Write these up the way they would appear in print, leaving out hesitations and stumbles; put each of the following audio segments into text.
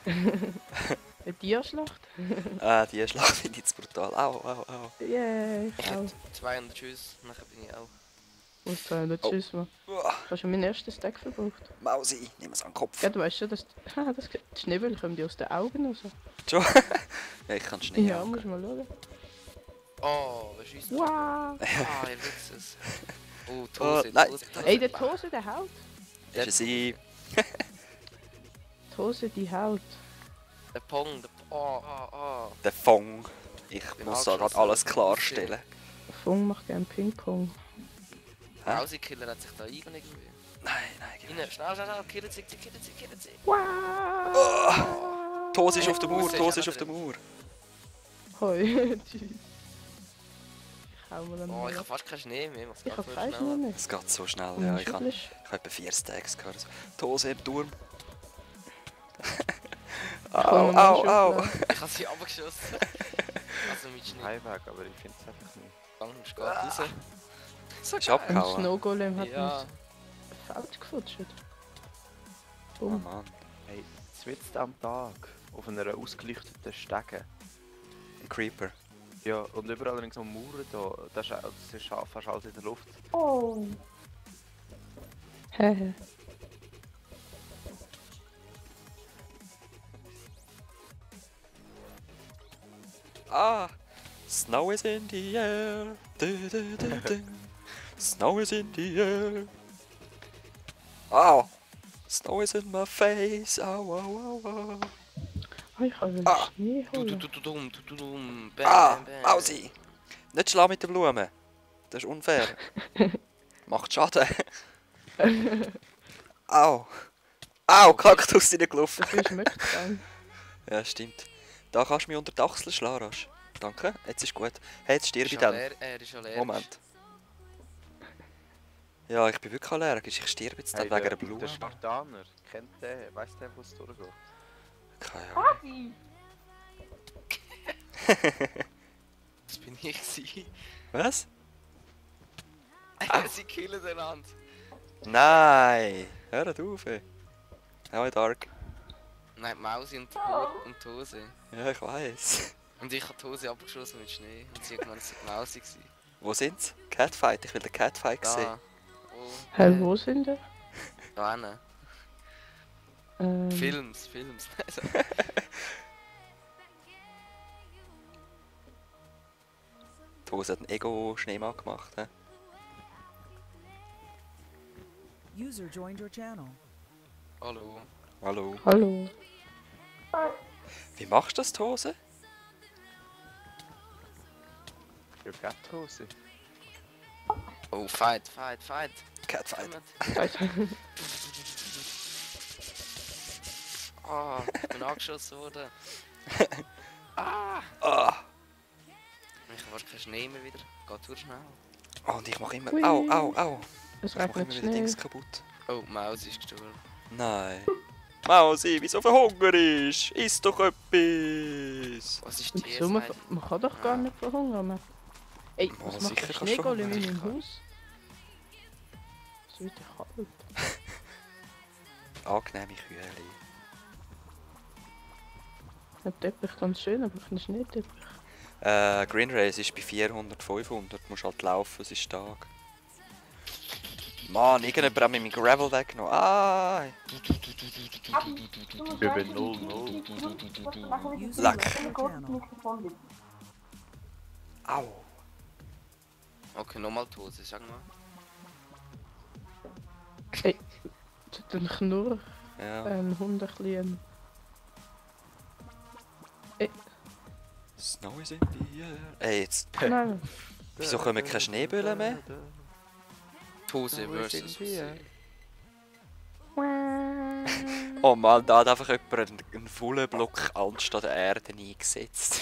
Eine Tierschlacht? Die Schlacht finde ich zu brutal. Au, au, au. Yay, Ich au. hätte 200 Schuss, nachher bin ich auch. Und 200 Oh. Schuss mal. Uah, Ich habe schon meinen ersten Stack verbraucht. Mausi, nimm es an den Kopf. Ja, du weißt schon, dass die Schneebälle kommen die aus den Augen raus. Schon? Ja, ich kann Schnee Ja, haben. musst du mal schauen. Oh, wer schießt da? Wow! Ah, ihr wisst es. Oh, Oh, Tose, nein. Tose. Ey, der Tose, der haut. Ist es sie? Tose, die haut. Der Pong, der Oh. Der Fong. Ich Bin muss da gerade angeschossen, alles aber klarstellen. Der Fung macht gern Ping-Pong. Hä? Mausi-Killer hat sich da eingenommen irgendwie. Nein, geh Rein, schnell, killen sie. Wow! Tose ist auf der Mauer, Tose ist Tose auch ist auf der drin. Mauer. Hoi, tschüss. Ich hau mal Oh, ich an. habe fast keinen Schnee mehr. Was Ich geht hab so keinen schnell? Schnee mehr. Es geht so schnell, Und ja. Ich habe schüttelst. etwa 4 Stacks gehört. Tose im Turm. hol Au, mir mal au, eine au. Schublade. Ich habe sie abgeschossen. Also mit Schnee. Highweg, aber ich finde es einfach nicht. Angst geht raus. So Ist Ein abgehauen. Snow Golem hat Ja. uns Feld gefutscht. Oh Bumm. Mann. Hey, mitten am Tag auf einer ausgeleuchteten Stege. Ein Creeper. Ja, und überall ringsum Mauern da, das ist fast alles in der Luft. Hehe. Ah! Snow is in the air. Snow is in the air. Au! Snow is in my face. Au, au, au, au. Oh, ich kann Ah. Schnee holen. Dudum. Ah! Bam. Mausi! Nicht schlagen mit der Blume. Das ist unfair. Macht Schaden. Au! Au! Kaktus in den Luft. Dafür schmeckt es dann. Ja, stimmt. Da kannst du mich unter die Achsel schlagen, Rasch. Danke, jetzt ist gut. Hey, jetzt stirb ich dann. Er ist allergisch. Moment. Ja, ich bin wirklich allergisch. Ich sterbe jetzt dann wegen einer Blume. Der Spartaner, kennt der, weiss der, wo es durchgeht? Keine Ahnung. Das bin ich gewesen. Was? Sie killen einander. Nein! Hört auf, ey. Hau Dark. Nein, Mausi und die Hose. Ja, ich weiß. Und ich habe die Hose abgeschossen mit Schnee. Und sie hat gemeint, es war Mausi. Wo sind sie? Catfight, ich will den Catfight sehen. Da. Oh, Hä, wo sind die? Da hinten. Films. Die Hose hat einen Ego-Schneemann gemacht. He? User joined your channel. Hallo. Hallo. Hallo. Wie machst du das, die Hose? Ja, Gatthose. Oh, fight. Catfight. Ah, ich bin angeschossen worden. Ah! Ich habe fast keinen Schnee mehr wieder. Geht zu schnell. Oh, und ich mache immer... Hui. Au, au, au. Es Ich mache regnet immer wieder Schnee. Dings kaputt. Oh, Maus ist gestorben. Nein. Mausi, wieso verhungerst? Iss doch etwas! Was ist Und die wieso? Man kann doch gar nicht verhungern. Ey, Oh, was macht sicher der kannst du Schneegolem in verhungern. meinem Haus? Es wird ja kalt. Angenehme Kühle. Der Teppich ganz schön, aber kein Schneeteppich. Green Race ist bei 400, 500. Du musst halt laufen, es ist stark. Mann, irgendjemand hat mir mein Gravel weggenommen. Ah! Über 0-0. User Leck. left your channel. Au! Okay, nochmal die Hose, sag mal. Ey, tut ein Knurr, Ja. ein Hund ein bisschen... Snow is in the air. Ey, jetzt. Nein, Wieso kommen keine Schneeböller mehr? Die Hose versus Hose. Oh Mann, da hat einfach jemand einen vollen Block anstatt der Erde eingesetzt.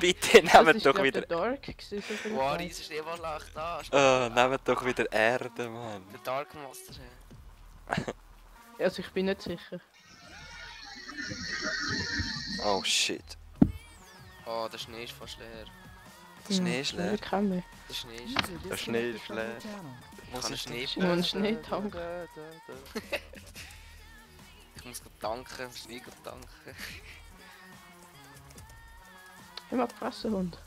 Bitte das nehmt ist doch glaub, wieder. der Dark gewesen, so viel Wow, Zeit. riesen Schneeballach da. Nehmt doch wieder Erde, Mann. Der Dark Master. Hey. Also ich bin nicht sicher. Oh shit. Oh, der Schnee ist fast leer. Der Schnee ist leer. Ich kann mich. Der Schnee ist User Der Schnee disconnected ist from your leer. channel. Ich kann einen ist Schnee Nur ein Schneetank. Ich muss danken, muss nie danken. Immer gefressen, Hund.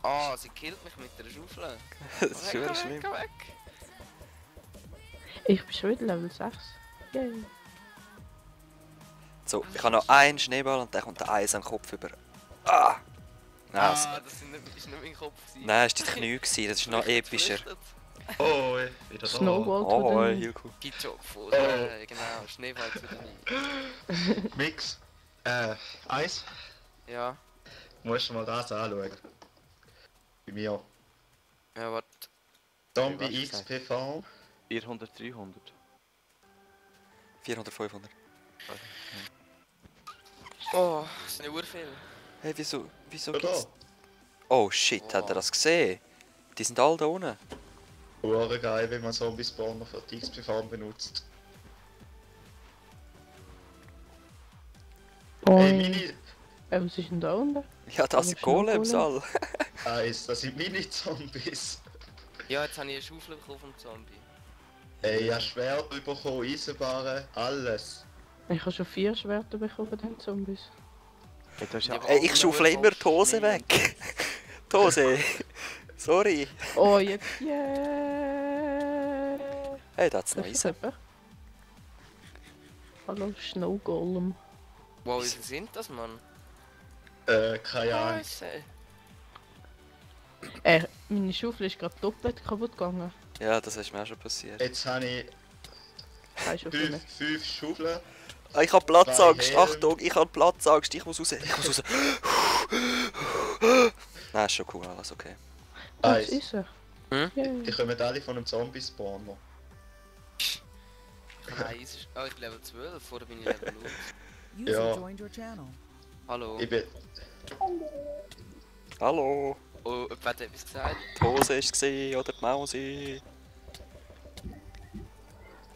Ah, sie killt mich mit der Schaufel. Das ist schon Weg, schlimm. weg, weg. Ich bin schon wieder Level 6. Yay. So, ich habe noch einen Schneeball und dann kommt der Eis am Kopf über. Ah! Nein, Ah, das ist nicht mein Kopf. nein, das war die Knie, gewesen, das ist noch epischer. Oh, wieder da. Snowball Oh, to the hey, knee. Hilko. Gitschok von, Oh. genau, Schneeball zu den Mix. Eis. Ja, Musst du mal das anschauen. Bei mir. ja, warte. Zombie Was ist XP Farm. 400, 300. 400, 500. Oh, das sind ja urviel. Hey, wieso Da. gibt's... Oh shit, hat er das gesehen? Die sind alle da unten. Hure geil, wenn man Zombie Spawner für die XP Farm benutzt. Hey, Mini Was ist denn da unten? Ja, das sind Golems alle. Eis, das sind Mini-Zombies. Ja, jetzt habe ich eine Schaufel bekommen vom Zombie. Hey, ja, Schwert bekommen, Eisenbahnen, alles. Ich habe schon 4 Schwerter bekommen von den Zombies. Hey, das ist ja Ey, ich schaufle immer die Hose weg. Die Hose. Sorry. Oh, jetzt. Yeah. Hey, da hat's noch Das ist Eisen. eben. Hallo, Snow Golem. Wow, wie viel sind das, Mann? Keine Ahnung. Scheiße. Meine Schaufel ist gerade doppelt kaputt gegangen. Ja, das ist mir auch schon passiert. Jetzt habe ich Keine Schaufel mehr. 5 Schaufeln. Ah, ich hab Platzangst. Helm. Achtung, ich hab Platzangst. Ich muss raus. Ich muss raus. Nein, ist schon cool, alles okay. Das Eis. ist er. Hm? Yay. Die kommen alle von einem Zombie-Spawner. Nein, ich bin Level 12, vorher bin ich Level 0. User Ja. joined your channel. Hallo. Ich bin... Hallo. Oh, jemand hat etwas gesagt? Die Hose ist gesehen oder die Mausi.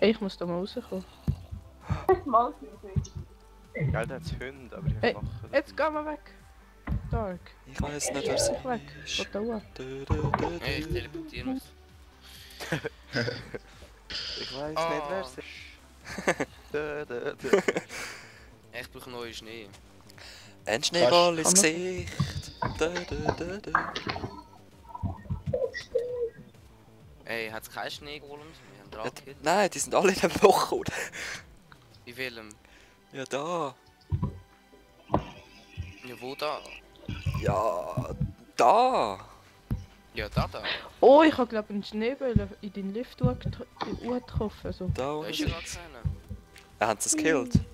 Ich muss da mal rauskommen. Gell, da hat's Hunde, aber ich Hey, mache Jetzt gehen wir weg. Dark. Ich weiß nicht, wer es Ich weg. ist. Von da oben. Hey, ich teleportiere mich. Ich weiß Ah. nicht, wer es ist. Ich brauche neuen Schnee. Ein Schneeball ins Kann man- Gesicht. Hey, hat es keinen Schneegolems? Wir haben Ja, dran gekillt. nein, die sind alle in einem Loch, oder? In welchem? Ja, da. Ja, wo da? Ja, da. Ja, da. Oh, ich habe glaube einen Schneeball in den Lift getroffen. So. Da Da ist ja unten. gar keiner. Dann haben sie es gekillt. Und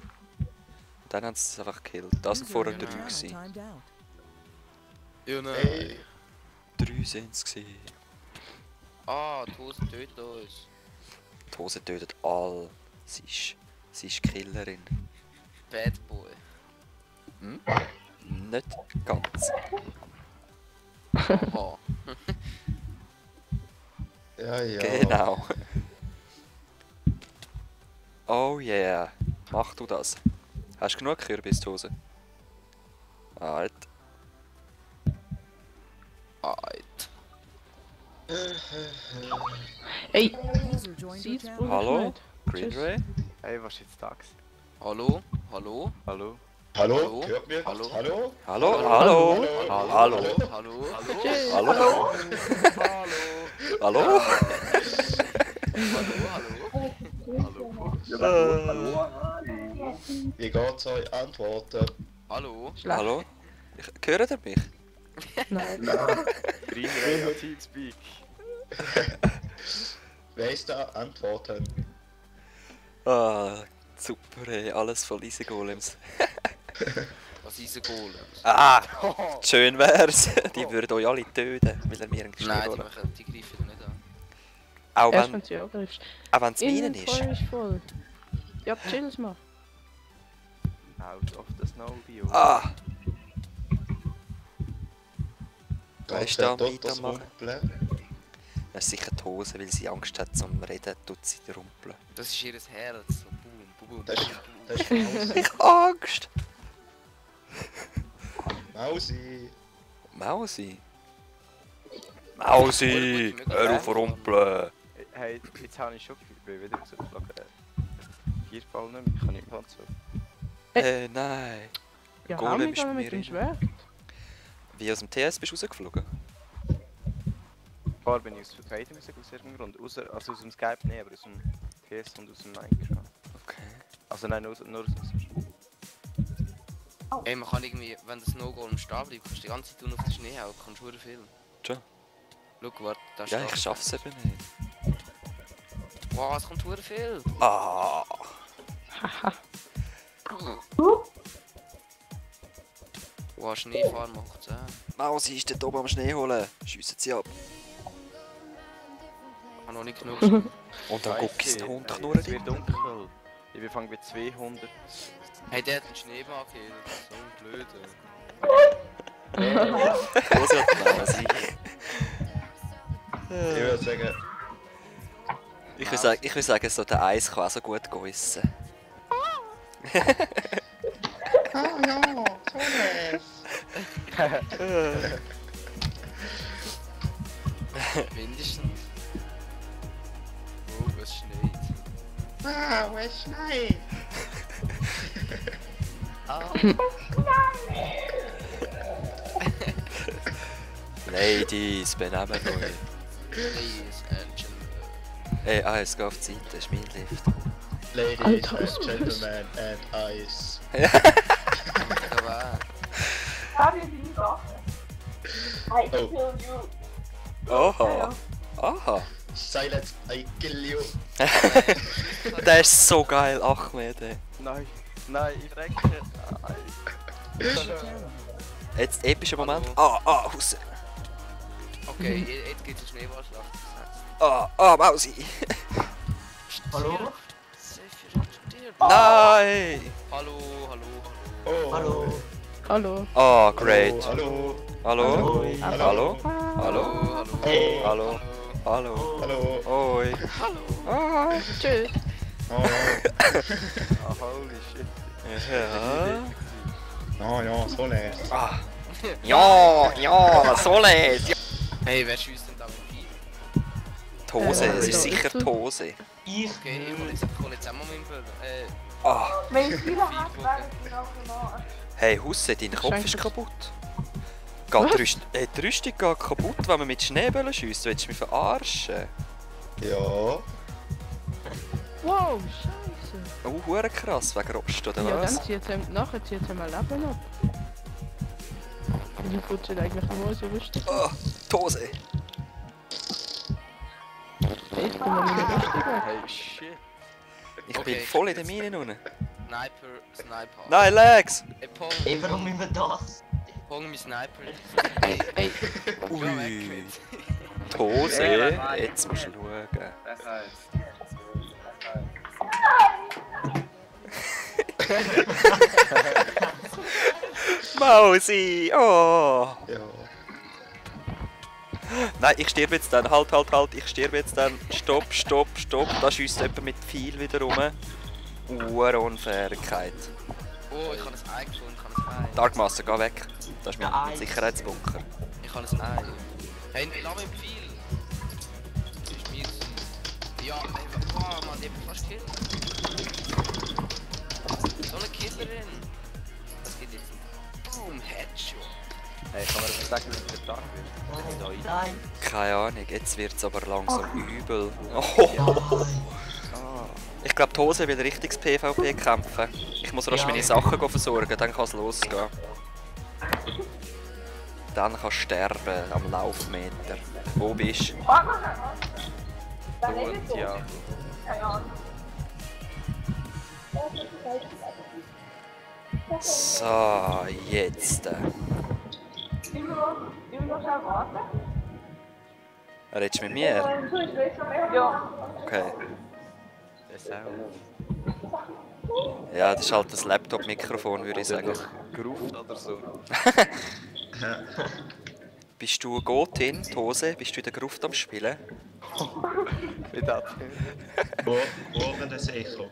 dann haben sie es einfach gekillt. Das sind vorher User in 3 your channel gewesen. timed out. Ja, nein. Hey, 3 sind es gewesen. Ah, die Hose tötet uns. Die Hose tötet alle. Sie ist Killerin. Bad Boy. Hm? Nicht ganz. Aha. ja, ja. Genau. Oh yeah. Mach du das. Hast du genug Kürbishose? Alt. Alter. Hey, User joined your Seeds channel. brauche ich Hallo? nicht. Green Tschüss. Ray? Hey, was ist jetzt da gewesen? Hallo? Hallo? Hallo? Hallo? Hallo? Hört mir? Hallo? Hallo? Hallo? Hallo? Hallo? Hallo? Hallo? Hallo? Tschüss. Hallo? Hallo? Hallo? Wie geht's euch? Antworten. Hallo? Schlecht. Hallo? Hört ihr mich? Nein. Green Ray und Teamspeak. Wer ist da? Antworten. Ah, super, ey. Alles voll easy Golems. Was ist ein Golem? Ah, schön wär's. Die würden euch alle töten, weil ihr mir einen Nein, die, Schneeball... machen, die greifen dich nicht an. Auch Erst wenn wenn sie angreifst. es Minen ist. Inventory ist voll. Ja, chill's mal. Out of the snow biome. Ah, Wer Geht ist der da dort mit am das Machen? Rumpeln? das ist sicher die Hose, weil sie Angst hat zum Reden, tut sie rumpeln. Das ist ihr Herz. So boom, boom, boom, Das ist, boom. das ist Mausi. Ich hab Angst! Mausi. Mausi! Mausi! Hör auf rumpeln! Hey, jetzt habe ich schon wieder rausgeflogen. Giersball nicht mehr, ich kann nicht Platz haben. Nein. Ja, Golem Golem ist ist mit mir dem rein. Schwert. Wie aus dem TS bist du rausgeflogen? Vorher bin ich aus Verteidigung aus irgendeinem Grund. Also aus dem Skype nicht, aber aus dem TS und aus dem Minecraft. Okay. Also nein, nur aus dem Ey, man kann irgendwie, wenn der Snowgolem stehen bleibt, kannst du die ganze Zeit auf den Schnee hauen, kannst du viel. Schon? Schau, warte, da Ja, steht. ich schaff's eben nicht. Wow, es kommt verdammt viel. Ah. Wow, Schneefahren macht's Mausi ist dort oben am Schnee holen. Schiessen sie ab. Ich habe noch nicht genug. Und dann guckt es den Hund Es knurren. wird dunkel. Ich bin fang bei 200. Hey, der hat einen Schneemann hier, das ist so blöd. Hose hat Mausi. Ich würde sagen, Ich will sagen, so der Eis kann auch so gut gewissen. ah ja, so nice. Mindestens. Oh, es schneit. Ah, wo ist Schnee? Ladies, benehmen euch. Ladies and gentlemen. Es geht auf die Seite, das ist mein Lift. Ladies Alter, and was Gentlemen and Ice. Aber Oh, Aha. Aha. silence, I kill you. Der ist so geil, Ahmed. Ey. Nein, nein, ich recke. Jetzt epischer Moment. Hause. okay, jetzt geht's einen Schneeballschlacht. Mausi. Hallo? Nein. Hallo, hallo, Oh, hallo. Hallo. Oh, great. Hallo. Hallo? Hallo. Hallo? hallo. Hey. Hallo? Hallo? Hallo. Oi. Hallo. Tschüss. Oh, Ah, holy shit. Ja. oh ja, so nice. Ja, so leid. Hey, wer schießt denn da mit Pfeil? Die Hose, es ist Ja. sicher die Hose. Okay, ich hol jetzt auch mal meinen Böller. Wenn ich viele habe, werden sie noch genau. Hey Husse, dein Kopf ist kaputt. Die Rüstung geht kaputt, wenn man mit Schneebällen schiesst. Willst du mich verarschen? Ja. Wow, scheiße. Oh, hure krass, wegen Rost, oder Ja, was? dann zieht er nachher zieht er mal Leben ab. Wieso futschelt eigentlich nur so Rüstung? Die Hose. Ich komme meine Rüstung weg. Hey, shit. Ich Okay, bin voll in der Mine unten. Sniper. Nein, Legs! Hey, Pong, Ey, warum immer das? Pong, mein Sniper. Ey, ey. Ui. Die Hose, jetzt musst du schauen. Mausi! Oh! Ja. Nein, ich sterbe jetzt dann. Halt. Ich sterbe jetzt dann. Stopp. Da schiesst jemand mit Pfeil wieder rum. Unfairkeit. Oh, ich habe ein Ei gefunden, ich habe ein Ei. Darkmaster, geh weg. Das ist Ja, mein Ei. Sicherheitsbunker. Ich habe ein Ei. Hey, lass mich Pfeil. Das ist mir gewesen. Ja, ey, wow, Mann, die hat mich fast gekillt. So eine Killerin. Das geht jetzt nicht. Boom, Headshot. Hey, kann man das sagen, wenn es der Tag wird? Nein. Keine Ahnung, jetzt wird es aber langsam übel. Nein. Ich glaube, die Hose will richtiges PvP kämpfen. Ich muss rasch Ja. meine Sachen versorgen, dann kann es losgehen. Dann kannst du sterben am Laufmeter. Wo bist du? Gut, ja. So, jetzt. Redest du mit mir? Ja. Okay. Das auch. Ja, das ist halt das Laptop-Mikrofon, würde ich sagen. Gerufen oder so. Bist du Gotin, die Hose? Bist du in der Gruft am Spielen? Wie das? Morgen dann sicher.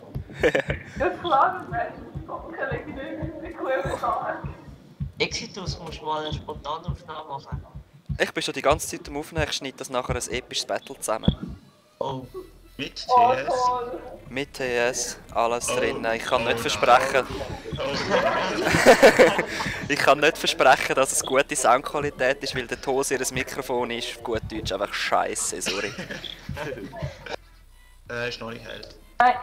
Das klar, das ist nicht cool. Exitus musst du mal eine Spontanaufnahme machen. Ich bin schon die ganze Zeit am Aufnehmen, ich schneide das nachher ein episches Battle zusammen. Oh. Mit Oh, TS. toll. Mit TS, alles drin. Ich kann nicht versprechen. Ich kann nicht versprechen, dass es gute Soundqualität ist, weil der Tose ihr Mikrofon ist, auf gut Deutsch, einfach scheiße, sorry. Ist noch nicht hell. Nein.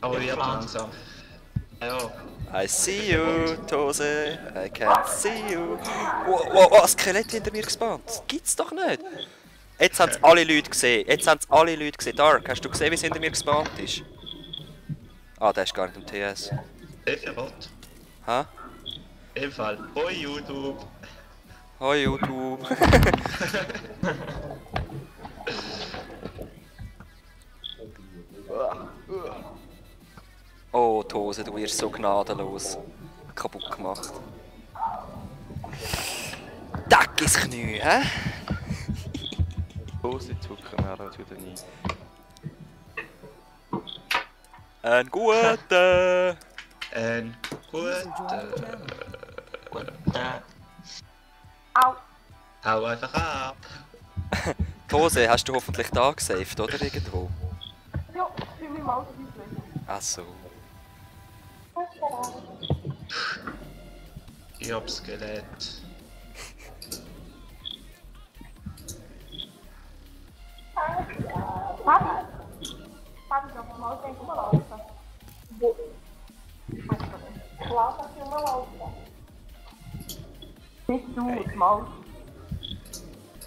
Aber ich hab langsam. Ja. I see you, Tose, I can't see you. Oh, Skelett hinter mir gespawnt. Das gibt's doch nicht. Jetzt haben es alle Leute gesehen. Dark, hast du gesehen, wie es hinter mir gespawnt ist? Ah, der ist gar nicht im TS. Sephiroth. Hä? Im Fall. Hoi YouTube. Hoi YouTube. Oh, Tose, du wirst so gnadenlos kaputt gemacht. Dack ins Knie, hä? Hose zucken wir auch wieder nie. Ein guter. Ein User gut. joined your channel. Au. Hau einfach ab. Tose, hast du hoffentlich da gesaved, oder irgendwo? Ja, ich bin mit dem Auto eingelegt. Ach so. Ich hab Skelett. Papi, ich auf dem Auto rumlaufen. Wo? Lauf auf dem rumlaufen. Nicht du, das Maus.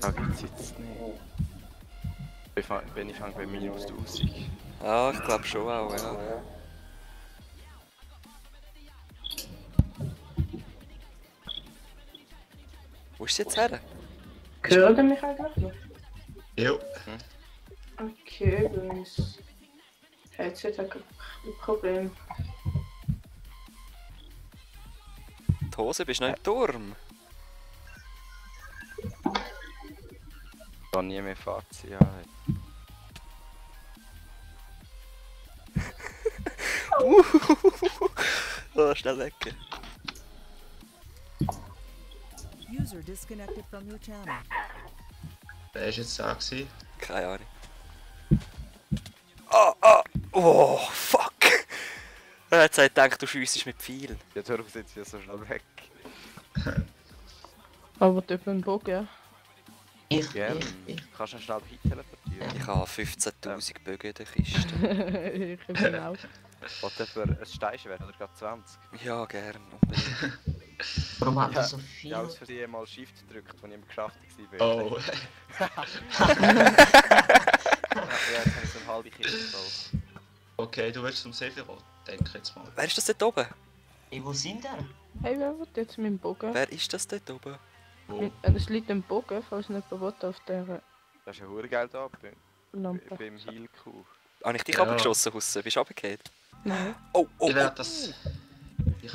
Da gibt's jetzt nicht. Wenn ich fange bei minus 1000. Ja, ich glaube schon auch, ja. Wo ist sie jetzt her? Hört ihr mich eigentlich noch? Jo. Okay, übrigens. Headset hat ein Problem. Tose, bist du noch im Turm? Ich kann nie mehr Fazit. Ja. Oh, schnell weg. User disconnected from your channel. Wer ist jetzt da gewesen? Keine Ahnung. Oh, fuck! Jetzt hat er gedacht, du schiessest mit Pfeilen. Jetzt hör auf, jetzt wieder so schnell weg. Aber du einen Bogen. Ich. Kannst du ihn schnell hin teleportieren? Ich habe 15.000 Bögen in der Kiste. Ich bin auch. Wollt ihr für ein Steinschwert oder gerade 20? Ja, gern. Unbedingt. Warum hat er so Ich viel? habe aus Versehen mal Shift gedrückt, als ich im geschafft war. Oh. Ja, jetzt habe ich so eine halbe Kiste voll. Okay, du willst zum Sephiroth. Denk jetzt mal. Wer ist das dort oben? Ey, wo sind der? Hey, wer will jetzt meinen Bogen? Wer ist das dort oben? Wo? Es liegt ein Bogen, falls nicht jemand will, auf dieser Das ist ja hure geil da Lampe. beim Heal-Kuh. Habe ich dich Ja. abgeschossen, Husse? Bist du runtergefallen? Nein. Oh, Ich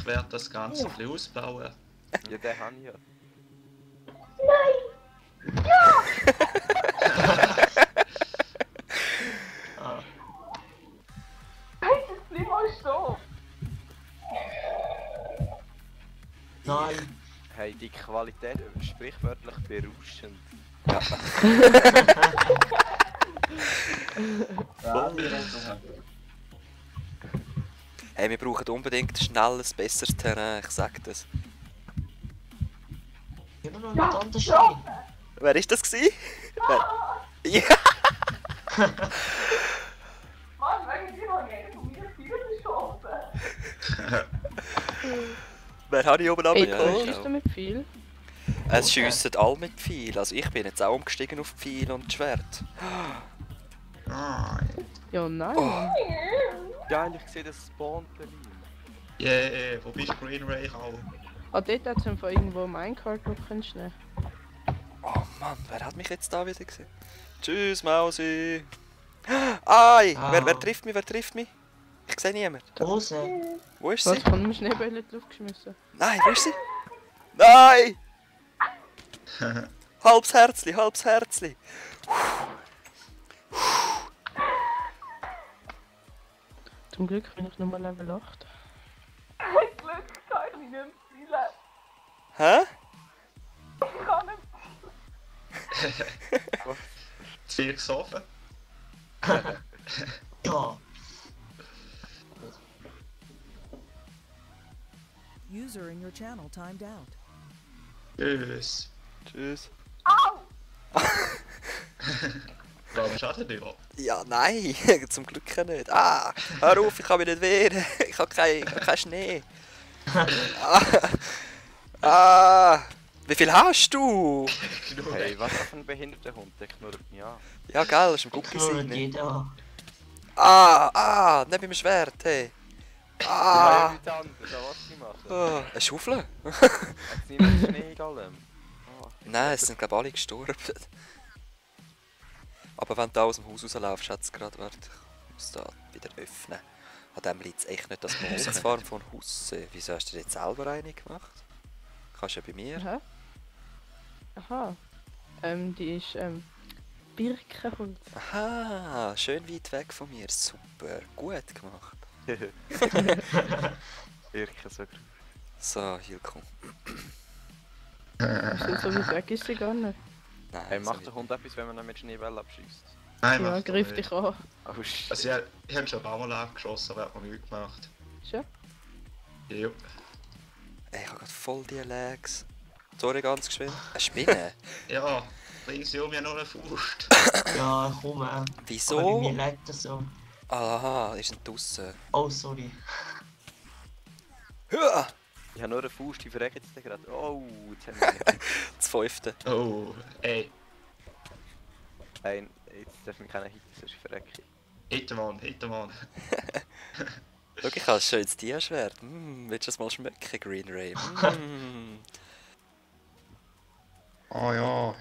werde das Ganze ein bisschen ausbauen. Ja, den habe ich ja. Bleib mal stehen. Nein. Hey, die Qualität ist sprichwörtlich berauschend. Hey, wir brauchen unbedingt schnelles, besseres Terrain, ich sag das. Immer noch nicht unterscheiden. Wer ist das gsi? Ja! Mann, wegen dir noch nicht. Und mir viel geschossen. Wer habe ich oben Ey, abgeholt? schießt du mit viel? Es schiessen alle mit Pfeil, also ich bin jetzt auch umgestiegen auf Pfeil und Schwert. Nein. Ja, nein. Oh. Geil, ich sehe das Spawn-Berlin. Yeah, wo bist du, Green Ray auch? Ah, dort hat es einfach irgendwo Minecart noch schnell. Oh Mann, wer hat mich jetzt da wieder gesehen? Tschüss, Mausi! Ai! Ah. Wer trifft mich? Ich sehe niemanden. Hose. Wo ist sie? Was, von einem Schneeball in die Luft geschmissen? Nein, wo ist sie? Nein! Halbs Herzli! Zum Glück bin ich nur mal Level 8. Glück kann ich nicht mehr spielen. Hä? Ich kann nicht. Viel gesoffen? Ja. User in your channel timed out. Tschüss. Tschüss. Au! Warum schadet dir? Ja, nein, zum Glück nicht. Ah, hör auf, ich kann mich nicht wehren. Ich habe keinen Schnee. Wie viel hast du? Hey, was für ein behinderter Hund, der knurrt mich an. Ja, gell, das ist ein Gucki Knurrt sein. jeder. Nicht mit dem Schwert, hey. Ja, nichts anderes, was ich mache. Eine Schaufel? Jetzt niemand Schnee in allem. Oh, Nein, es sind glaube ich alle gestorben. Aber wenn du aus dem Haus rauslaufst, hat es gerade... Warte, ich muss da wieder öffnen. An dem liegt es echt nicht, dass man rausfahren von Haus. Wieso hast du dir jetzt selber eine gemacht? Kannst du ja bei mir. Aha. Aha. Die ist Birkenholz. Aha, schön weit weg von mir. Super, gut gemacht. Wirklich so grün. So, hier komm. So weit weg ist sie gar nicht. Nein, Hey, so macht weit der Hund etwas, wenn man ihn mit Schneebällen abschießt? Nein, Ja, macht er griff nicht. dich an. Oh shit. Also, ich habe schon ein paar Mal abgeschossen, aber hat mir nichts gemacht. Schon? Jo. Ey, ich habe gerade voll die Lags. Sorry, ganz geschwind. Eine Spinne? Ja, ringsum ja nur eine Faust. Ja, komm. Aber bei Wieso? mir lebt das so. Aha, ist nicht draussen. Oh, sorry. Hua! Ich habe nur eine Faust, die verreckt jetzt gerade. Oh, jetzt haben wir... Das fünfte. Oh, ey. Nein, jetzt darf mich keiner hitten, sonst verrecke ich. Hittermann. Schau, ich habe ein schönes Dia-Schwert. Willst du das mal schmecken, Green Ray? Ah ja.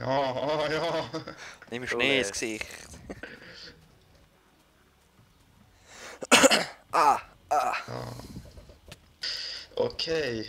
Nimm mir Schnee ins Gesicht. Okay.